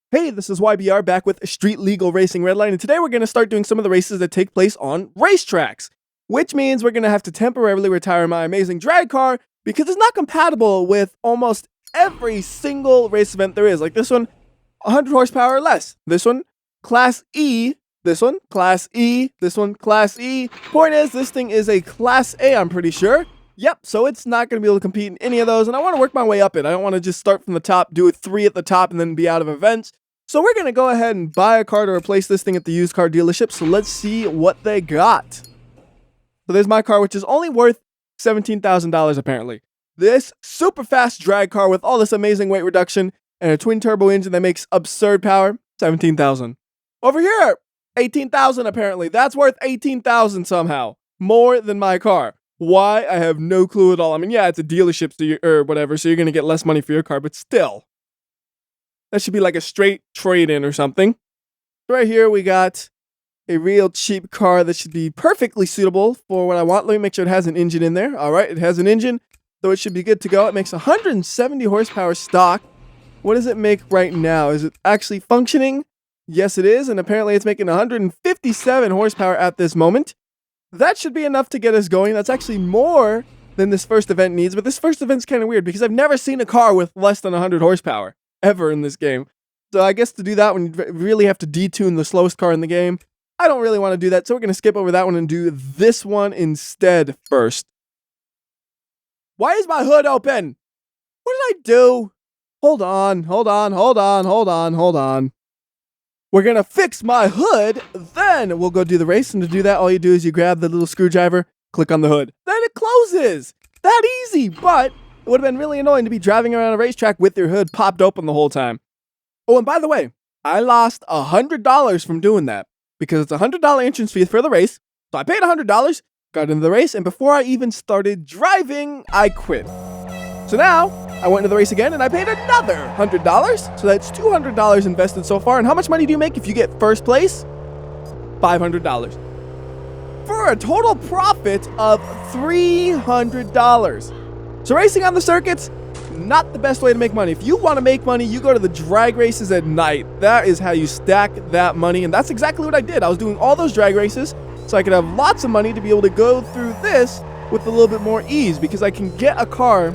Hey, this is WhyBeAre back with Street Legal Racing Redline, and today we're going to start doing some of the races that take place on racetracks, which means we're going to have to temporarily retire my amazing drag car because it's not compatible with almost every single race event there is. Like this one, 100 horsepower or less. This one, Class E. This one, Class E. This one, Class E. Point is, this thing is a Class A, I'm pretty sure. Yep, so it's not going to be able to compete in any of those, and I want to work my way up it. I don't want to just start from the top, do 3 at the top, and then be out of events. So we're going to go ahead and buy a car to replace this thing at the used car dealership, so let's see what they got. So there's my car, which is only worth $17,000 apparently. This super fast drag car with all this amazing weight reduction and a twin turbo engine that makes absurd power, $17,000. Over here, $18,000 apparently. That's worth $18,000 somehow. More than my car. Why? I have no clue at all. I mean, yeah, it's a dealership or whatever, so you're going to get less money for your car, but still. That should be like a straight trade-in or something. Right here, we got a real cheap car that should be perfectly suitable for what I want. Let me make sure it has an engine in there. All right, it has an engine, so it should be good to go. It makes 170 horsepower stock. What does it make right now? Is it actually functioning? Yes, it is, and apparently it's making 157 horsepower at this moment. That should be enough to get us going. That's actually more than this first event needs, but this first event's kind of weird because I've never seen a car with less than 100 horsepower ever in this game. So I guess to do that one, you really have to detune the slowest car in the game. I don't really want to do that, so we're going to skip over that one and do this one instead first. Why is my hood open? What did I do? Hold on. We're going to fix my hood, then we'll go do the race. And to do that, all you do is you grab the little screwdriver, click on the hood. Then it closes. That easy, but it would have been really annoying to be driving around a racetrack with your hood popped open the whole time. Oh, and by the way, I lost $100 from doing that because it's a $100 entrance fee for the race. So I paid $100, got into the race, and before I even started driving, I quit. So now, I went into the race again, and I paid another $100. So that's $200 invested so far. And how much money do you make if you get first place? $500. For a total profit of $300. So racing on the circuits, not the best way to make money. If you want to make money, you go to the drag races at night. That is how you stack that money. And that's exactly what I did. I was doing all those drag races so I could have lots of money to be able to go through this with a little bit more ease because I can get a car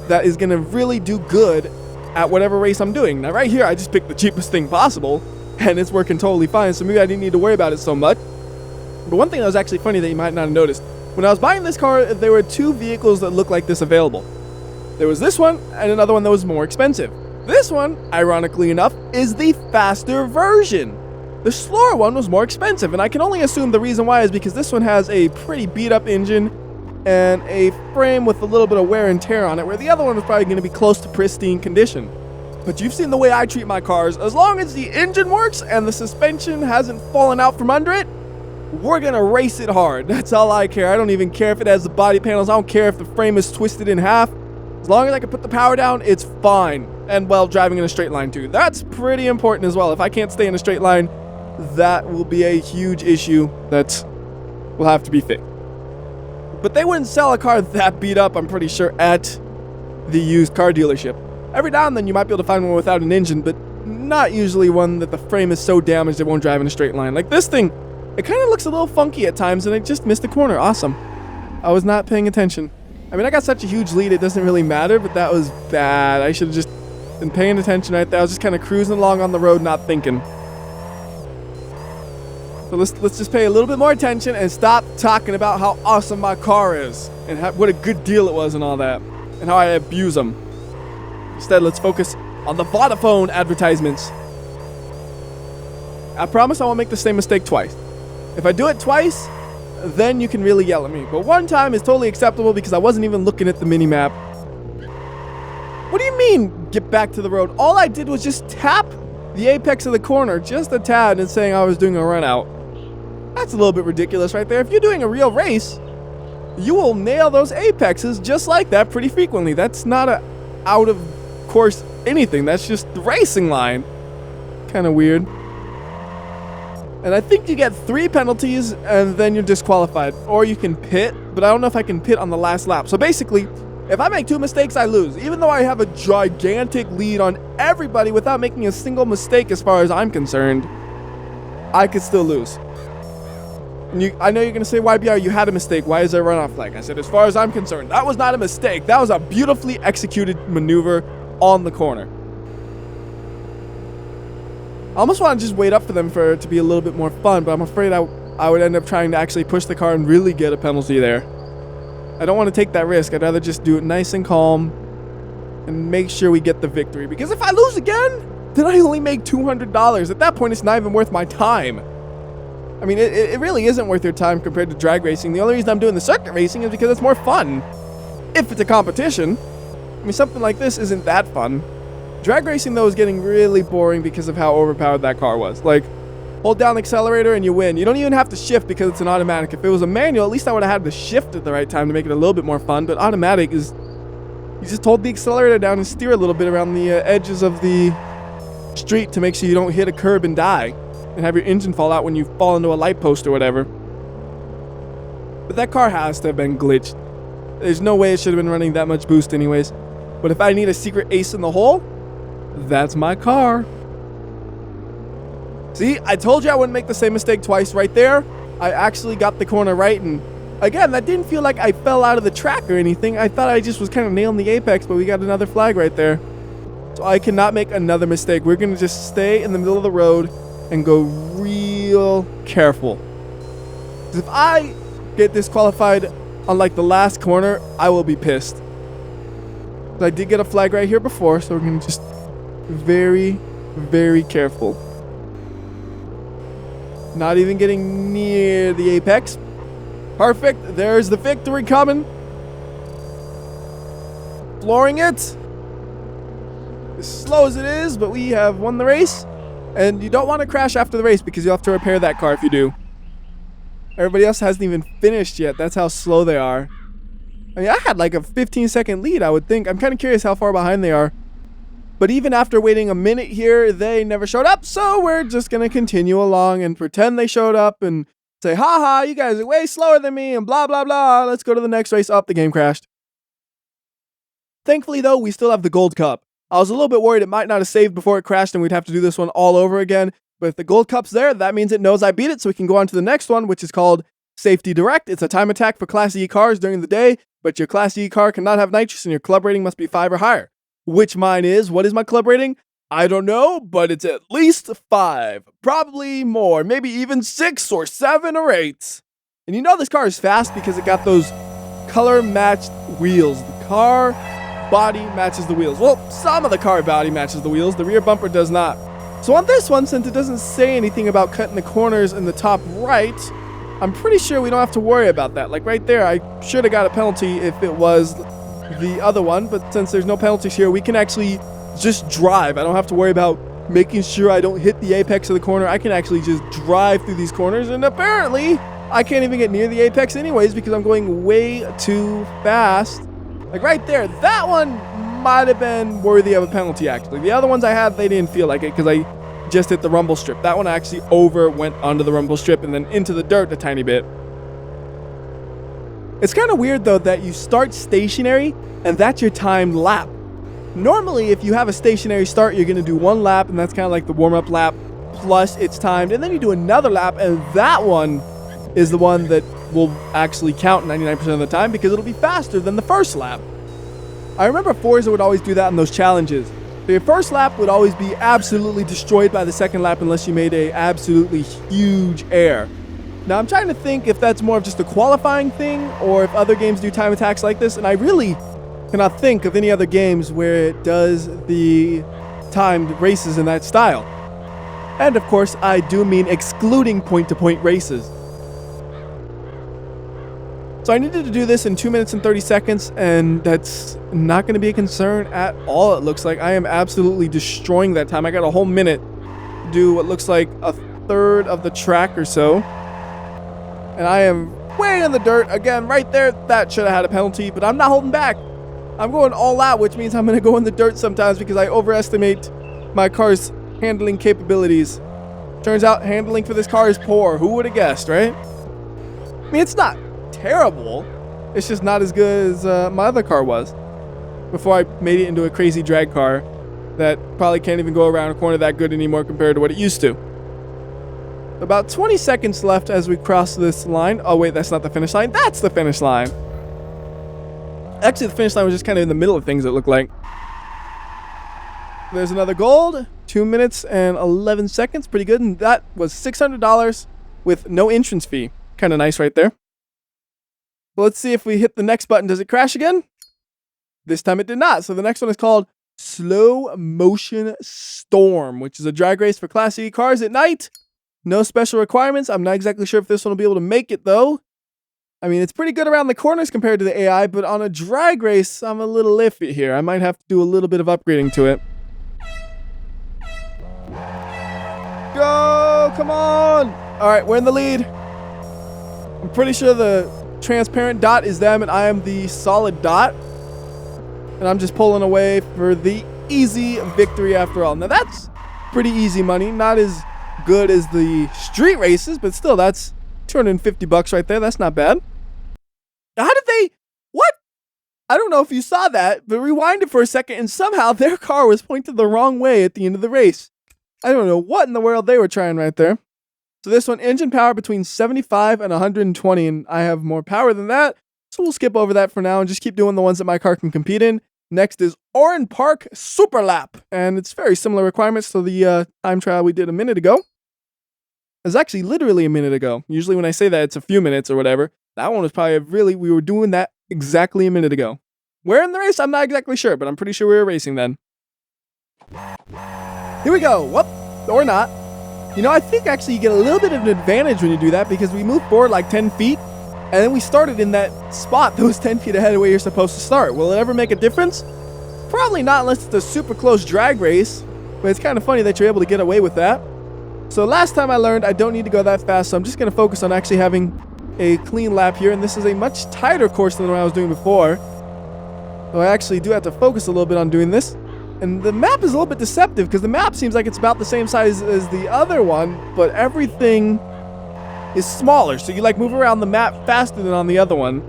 that is going to really do good at whatever race I'm doing. Now right here, I just picked the cheapest thing possible and it's working totally fine. So maybe I didn't need to worry about it so much. But one thing that was actually funny that you might not have noticed, when I was buying this car, there were 2 vehicles that looked like this available. There was this one and another one that was more expensive. This one, ironically enough, is the faster version. The slower one was more expensive, and I can only assume the reason why is because this one has a pretty beat up engine and a frame with a little bit of wear and tear on it, where the other one was probably going to be close to pristine condition. But you've seen the way I treat my cars. As long as the engine works and the suspension hasn't fallen out from under it, we're going to race it hard. That's all I care. I don't even care if it has the body panels. I don't care if the frame is twisted in half. As long as I can put the power down, it's fine. And, well, driving in a straight line, too. That's pretty important as well. If I can't stay in a straight line, that will be a huge issue that will have to be fixed. But they wouldn't sell a car that beat up, I'm pretty sure, at the used car dealership. Every now and then you might be able to find one without an engine, but not usually one that the frame is so damaged it won't drive in a straight line. Like this thing, it kind of looks a little funky at times, and I just missed a corner. Awesome. I was not paying attention. I mean, I got such a huge lead, it doesn't really matter, but that was bad. I should have just been paying attention right there. I was just kind of cruising along on the road, not thinking. So let's just pay a little bit more attention and stop talking about how awesome my car is and what a good deal it was and all that and how I abuse them. Instead, let's focus on the Vodafone advertisements. I promise I won't make the same mistake twice. If I do it twice, then you can really yell at me. But one time is totally acceptable because I wasn't even looking at the mini-map. What do you mean, get back to the road? All I did was just tap the apex of the corner just a tad and saying I was doing a run out. That's a little bit ridiculous right there. If you're doing a real race, you will nail those apexes just like that pretty frequently. That's not a out of course anything. That's just the racing line. Kind of weird. And I think you get 3 penalties and then you're disqualified. Or you can pit, but I don't know if I can pit on the last lap. So basically, If I make 2 mistakes, I lose. Even though I have a gigantic lead on everybody without making a single mistake as far as I'm concerned, I could still lose. And I know you're going to say, WhyBeAre, you had a mistake. Why is there a runoff flag? I said, as far as I'm concerned, that was not a mistake. That was a beautifully executed maneuver on the corner. I almost want to just wait up for them for it to be a little bit more fun, but I'm afraid I would end up trying to actually push the car and really get a penalty there. I don't want to take that risk. I'd rather just do it nice and calm and make sure we get the victory. Because if I lose again, then I only make $200. At that point, it's not even worth my time. I mean, it really isn't worth your time compared to drag racing. The only reason I'm doing the circuit racing is because it's more fun. If it's a competition. I mean, something like this isn't that fun. Drag racing, though, is getting really boring because of how overpowered that car was. Like, hold down the accelerator and you win. You don't even have to shift because it's an automatic. If it was a manual, at least I would have had to shift at the right time to make it a little bit more fun. But automatic is, you just hold the accelerator down and steer a little bit around the edges of the street to make sure you don't hit a curb and die and have your engine fall out when you fall into a light post or whatever. But that car has to have been glitched. There's no way it should have been running that much boost anyways. But if I need a secret ace in the hole, that's my car. See, I told you I wouldn't make the same mistake twice right there. I actually got the corner right, and again, that didn't feel like I fell out of the track or anything. I thought I just was kind of nailing the apex, but we got another flag right there. So I cannot make another mistake. We're going to just stay in the middle of the road and go real careful. Because if I get disqualified on like the last corner, I will be pissed. But I did get a flag right here before, so we're going to just very, very careful. Not even getting near the apex. Perfect. There's the victory coming. Flooring it. As slow as it is, but we have won the race. And you don't want to crash after the race because you'll have to repair that car if you do. Everybody else hasn't even finished yet. That's how slow they are. I mean, I had like a 15-second lead, I would think. I'm kind of curious how far behind they are. But even after waiting a minute here, they never showed up. So we're just going to continue along and pretend they showed up and say, haha, you guys are way slower than me and blah, blah, blah. Let's go to the next race. Up, the game crashed. Thankfully, though, we still have the gold cup. I was a little bit worried it might not have saved before it crashed and we'd have to do this one all over again. But if the gold cup's there, that means it knows I beat it. So we can go on to the next one, which is called Safety Direct. It's a time attack for Class E cars during the day, but your Class E car cannot have nitrous and your club rating must be 5 or higher. Which mine is. What is my club rating? I don't know, but it's at least 5. Probably more. Maybe even 6 or 7 or 8. And you know this car is fast because it got those color-matched wheels. The car body matches the wheels. Well, some of the car body matches the wheels. The rear bumper does not. So on this one, since it doesn't say anything about cutting the corners in the top right, I'm pretty sure we don't have to worry about that. Like right there, I should have got a penalty if it was the other one, but since there's no penalties here, we can actually just drive. I don't have to worry about making sure I don't hit the apex of the corner. I can actually just drive through these corners, and apparently I can't even get near the apex anyways because I'm going way too fast. Like right there, that one might have been worthy of a penalty actually. The other ones I had, they didn't feel like it because I just hit the rumble strip. That one actually went onto the rumble strip and then into the dirt a tiny bit. It's kind of weird though that you start stationary and that's your timed lap. Normally if you have a stationary start, you're going to do 1 lap and that's kind of like the warm-up lap plus it's timed, and then you do another lap and that one is the one that will actually count 99% of the time because it'll be faster than the first lap. I remember Forza would always do that in those challenges. So your first lap would always be absolutely destroyed by the second lap unless you made a absolutely huge error. Now, I'm trying to think if that's more of just a qualifying thing or if other games do time attacks like this, and I really cannot think of any other games where it does the timed races in that style. And of course, I do mean excluding point-to-point races. So I needed to do this in 2 minutes and 30 seconds, and that's not going to be a concern at all, it looks like. I am absolutely destroying that time. I got a whole minute to do what looks like a third of the track or so. And I am way in the dirt. Again, right there, that should have had a penalty, but I'm not holding back. I'm going all out, which means I'm going to go in the dirt sometimes because I overestimate my car's handling capabilities. Turns out handling for this car is poor. Who would have guessed, right? I mean, it's not terrible. It's just not as good as my other car was. before I made it into a crazy drag car that probably can't even go around a corner that good anymore compared to what it used to. About 20 seconds left as we cross this line. Oh wait, that's not the finish line. That's the finish line. Actually, the finish line was just kind of in the middle of things, it looked like. There's another gold. 2 minutes and 11 seconds. Pretty good. And that was $600 with no entrance fee. Kind of nice right there. Well, let's see if we hit the next button. Does it crash again? This time it did not. So the next one is called Slow Motion Storm, which is a drag race for Class E cars at night. No special requirements. I'm not exactly sure if this one will be able to make it, though. I mean, it's pretty good around the corners compared to the AI, but on a drag race, I'm a little iffy here. I might have to do a little bit of upgrading to it. Go! Come on! All right, we're in the lead. I'm pretty sure the transparent dot is them, and I am the solid dot. And I'm just pulling away for the easy victory after all. Now, that's pretty easy money. Not as good as the street races, but still, that's $250 right there. That's not bad. Now, how did they... What? I don't know if you saw that, but rewind it for a second, and somehow their car was pointed the wrong way at the end of the race. I don't know what in the world they were trying right there. So this one, engine power between 75 and 120, and I have more power than that, so we'll skip over that for now and just keep doing the ones that my car can compete in. Next is Oran Park Superlap, and it's very similar requirements to the time trial we did a minute ago. It was actually literally a minute ago. Usually when I say that, it's a few minutes or whatever. That one was probably we were doing that exactly a minute ago. Where in the race? I'm not exactly sure, but I'm pretty sure we were racing then. Here we go. Whoop. Or not. You know, I think actually you get a little bit of an advantage when you do that because we moved forward like 10 feet and then we started in that spot that was 10 feet ahead of where you're supposed to start. Will it ever make a difference? Probably not unless it's a super close drag race, but it's kind of funny that you're able to get away with that. So last time I learned I don't need to go that fast, so I'm just going to focus on actually having a clean lap here, and this is a much tighter course than what I was doing before. So I actually do have to focus a little bit on doing this. And the map is a little bit deceptive because the map seems like it's about the same size as the other one, but everything is smaller. So you like move around the map faster than on the other one.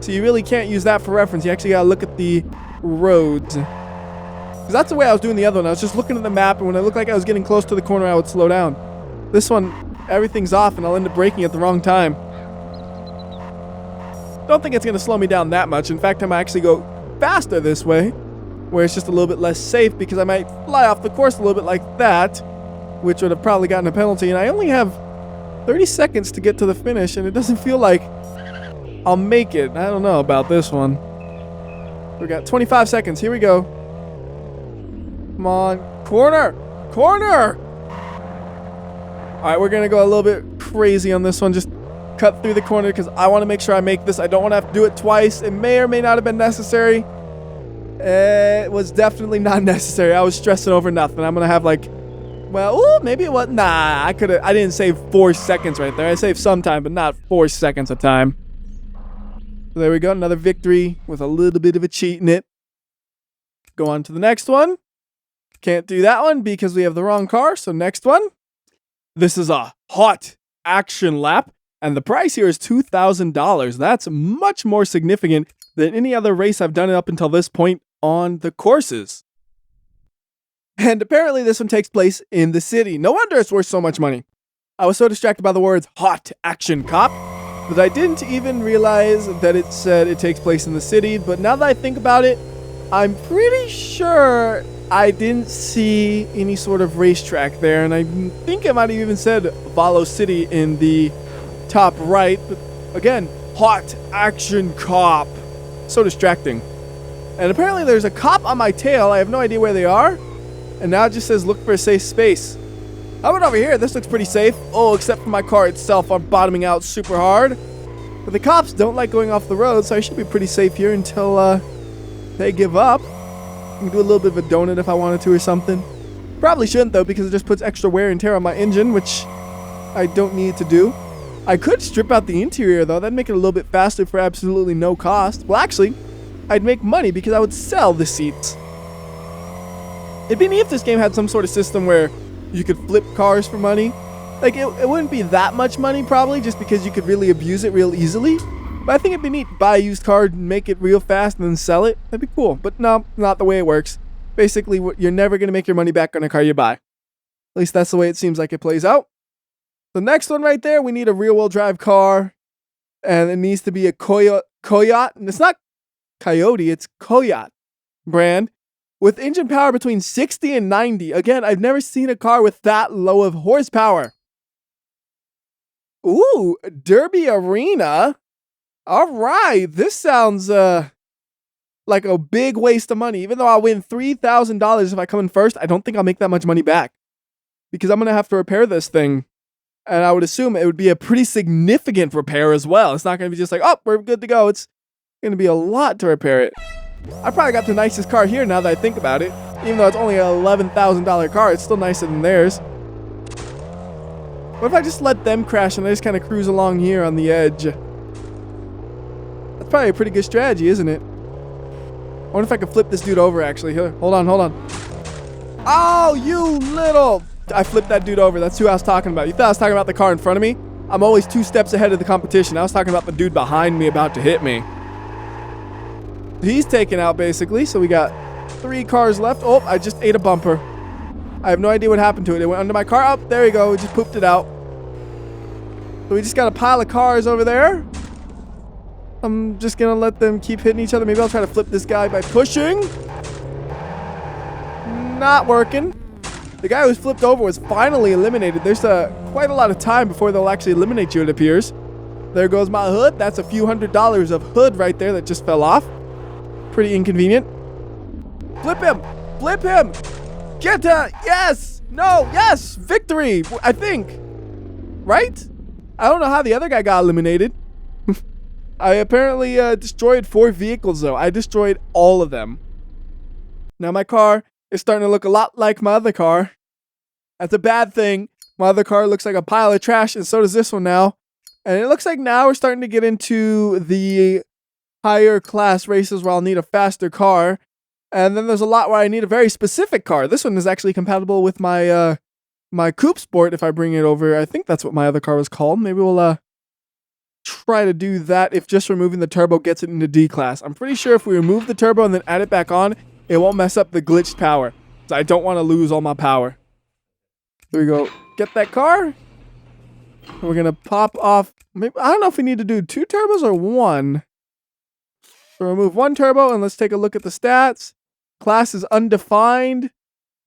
So you really can't use that for reference. You actually gotta look at the roads. Because that's the way I was doing the other one. I was just looking at the map, and when it looked like I was getting close to the corner, I would slow down. This one, everything's off, and I'll end up braking at the wrong time. Don't think it's gonna slow me down that much. In fact, I might actually go faster this way, where it's just a little bit less safe because I might fly off the course a little bit like that, which would have probably gotten a penalty. And I only have 30 seconds to get to the finish, and it doesn't feel like I'll make it. I don't know about this one. We got 25 seconds. Here we go. Come on. Corner! Corner! All right, we're going to go a little bit crazy on this one. Just cut through the corner because I want to make sure I make this. I don't want to have to do it twice. It may or may not have been necessary. It was definitely not necessary. I was stressing over nothing. I'm gonna have like, well, ooh, maybe it was. Nah, I didn't save 4 seconds right there. I saved some time, but not 4 seconds of time. So there we go. Another victory with a little bit of a cheat in it. Go on to the next one. Can't do that one because we have the wrong car. So next one. This is a hot action lap, and the price here is $2,000. That's much more significant than any other race I've done up until this point on the courses. And apparently this one takes place in the city. No wonder it's worth so much money. I was so distracted by the words hot action cop that I didn't even realize that it said it takes place in the city. But now that I think about it, I'm pretty sure I didn't see any sort of racetrack there. And I think it might have even said Valo City in the top right. But again, hot action cop. So distracting. And apparently there's a cop on my tail. I have no idea where they are. And now it just says look for a safe space. How about over here? This looks pretty safe. Oh, except for my car itself. I'm bottoming out super hard. But the cops don't like going off the road, so I should be pretty safe here until they give up. I can do a little bit of a donut if I wanted to or something. Probably shouldn't though, because it just puts extra wear and tear on my engine, which I don't need to do. I could strip out the interior though. That'd make it a little bit faster for absolutely no cost. Well, actually, I'd make money because I would sell the seats. It'd be neat if this game had some sort of system where you could flip cars for money. Like, it wouldn't be that much money probably, just because you could really abuse it real easily. But I think it'd be neat to buy a used car, make it real fast, and then sell it. That'd be cool. But no, not the way it works. Basically, you're never going to make your money back on a car you buy. At least that's the way it seems like it plays out. The next one right there, we need a rear-wheel drive car. And it needs to be a Coyote. And it's not Coyote, it's Coyote brand. With engine power between 60 and 90. Again, I've never seen a car with that low of horsepower. Ooh, Derby Arena. All right, this sounds like a big waste of money. Even though I'll win $3,000 if I come in first, I don't think I'll make that much money back. Because I'm going to have to repair this thing. And I would assume it would be a pretty significant repair as well. It's not going to be just like, oh, we're good to go. It's going to be a lot to repair it. I probably got the nicest car here now that I think about it. Even though it's only an $11,000 car, it's still nicer than theirs. What if I just let them crash and I just kind of cruise along here on the edge? That's probably a pretty good strategy, isn't it? I wonder if I could flip this dude over, actually. Here, hold on. Oh, you little... I flipped that dude over. That's who I was talking about. You thought I was talking about the car in front of me? I'm always 2 steps ahead of the competition. I was talking about the dude behind me about to hit me. He's taken out, basically. So we got 3 cars left. Oh, I just ate a bumper. I have no idea what happened to it. It went under my car. Oh, there you go. We just pooped it out. So we just got a pile of cars over there. I'm just going to let them keep hitting each other. Maybe I'll try to flip this guy by pushing. Not working. The guy who was flipped over was finally eliminated. There's quite a lot of time before they'll actually eliminate you, it appears. There goes my hood. That's a few $100s of hood right there that just fell off. Pretty inconvenient. Flip him. Flip him. Get to... Yes. No. Yes. Victory, I think. Right? I don't know how the other guy got eliminated. I apparently destroyed 4 vehicles, though. I destroyed all of them. Now my car is starting to look a lot like my other car. That's a bad thing. My other car looks like a pile of trash, and so does this one now. And it looks like now we're starting to get into the higher class races where I'll need a faster car. And then there's a lot where I need a very specific car. This one is actually compatible with my my Coupe Sport if I bring it over. I think that's what my other car was called. Maybe we'll try to do that if just removing the turbo gets it into D class. I'm pretty sure if we remove the turbo and then add it back on, it won't mess up the glitched power. So I don't want to lose all my power. There we go. Get that car. We're going to pop off. Maybe, I don't know if we need to do 2 turbos or 1. So remove 1 turbo and let's take a look at the stats. Class is undefined.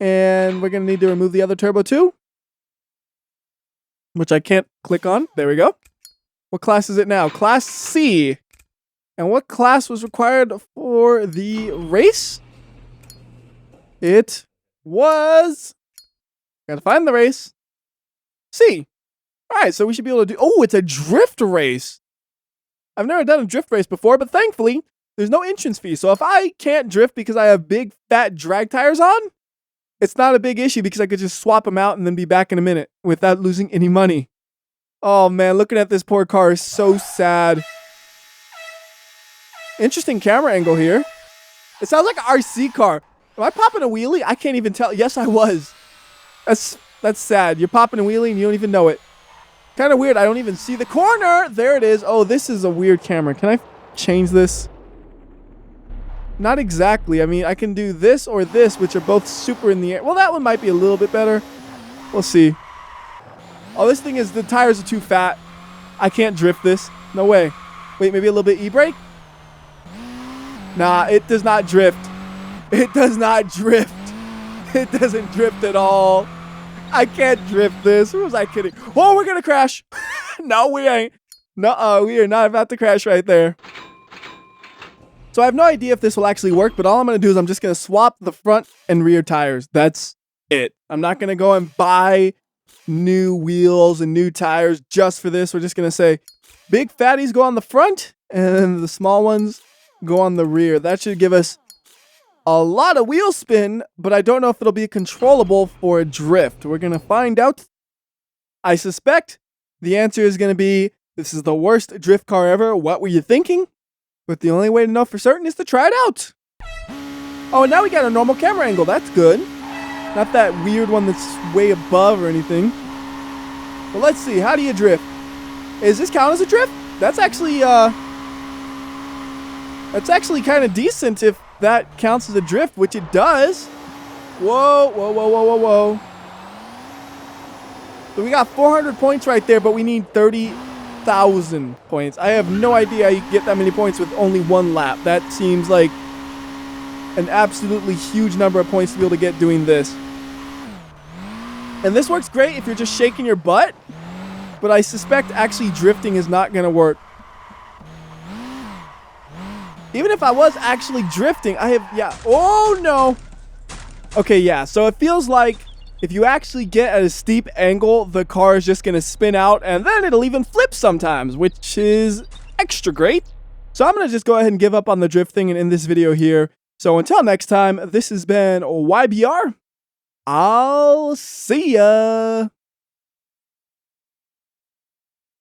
And we're going to need to remove the other turbo too. Which I can't click on. There we go. What class is it now? Class C. And what class was required for the race? It was... Gotta find the race. C. Alright, so we should be able to do... Oh, it's a drift race. I've never done a drift race before, but thankfully, there's no entrance fee. So if I can't drift because I have big, fat drag tires on, it's not a big issue because I could just swap them out and then be back in a minute without losing any money. Oh, man, looking at this poor car is so sad. Interesting camera angle here. It sounds like an RC car. Am I popping a wheelie? I can't even tell. Yes, I was. That's sad. You're popping a wheelie and you don't even know it. Kind of weird. I don't even see the corner. There it is. Oh, this is a weird camera. Can I change this? Not exactly. I mean, I can do this or this, which are both super in the air. Well, that one might be a little bit better. We'll see. Oh, this thing is, the tires are too fat. I can't drift this. No way. Wait, maybe a little bit e-brake? Nah, it does not drift. It does not drift. It doesn't drift at all. I can't drift this. Who was I kidding? Oh, we're gonna crash. No, we ain't. No, we are not about to crash right there. So I have no idea if this will actually work, but all I'm gonna do is I'm just gonna swap the front and rear tires. That's it. I'm not gonna go and buy new wheels and new tires just for this. We're just gonna say big fatties go on the front and the small ones go on the rear. That should give us a lot of wheel spin, but I don't know if it'll be controllable for a drift. We're going to find out. I suspect the answer is going to be, this is the worst drift car ever. What were you thinking? But the only way to know for certain is to try it out. Oh, and now we got a normal camera angle. That's good. Not that weird one that's way above or anything. But let's see. How do you drift? Is this count as a drift? That's actually That's actually kind of decent if that counts as a drift, which it does. Whoa, whoa, whoa, whoa, whoa, whoa. So we got 400 points right there, but we need 30,000 points. I have no idea how you can get that many points with only one lap. That seems like an absolutely huge number of points to be able to get doing this. And this works great if you're just shaking your butt, but I suspect actually drifting is not going to work. Even if I was actually drifting, oh no. Okay, yeah, so it feels like if you actually get at a steep angle, the car is just going to spin out, and then it'll even flip sometimes, which is extra great. So I'm going to just go ahead and give up on the drifting and end this video here. So until next time, this has been WhyBeAre. I'll see ya.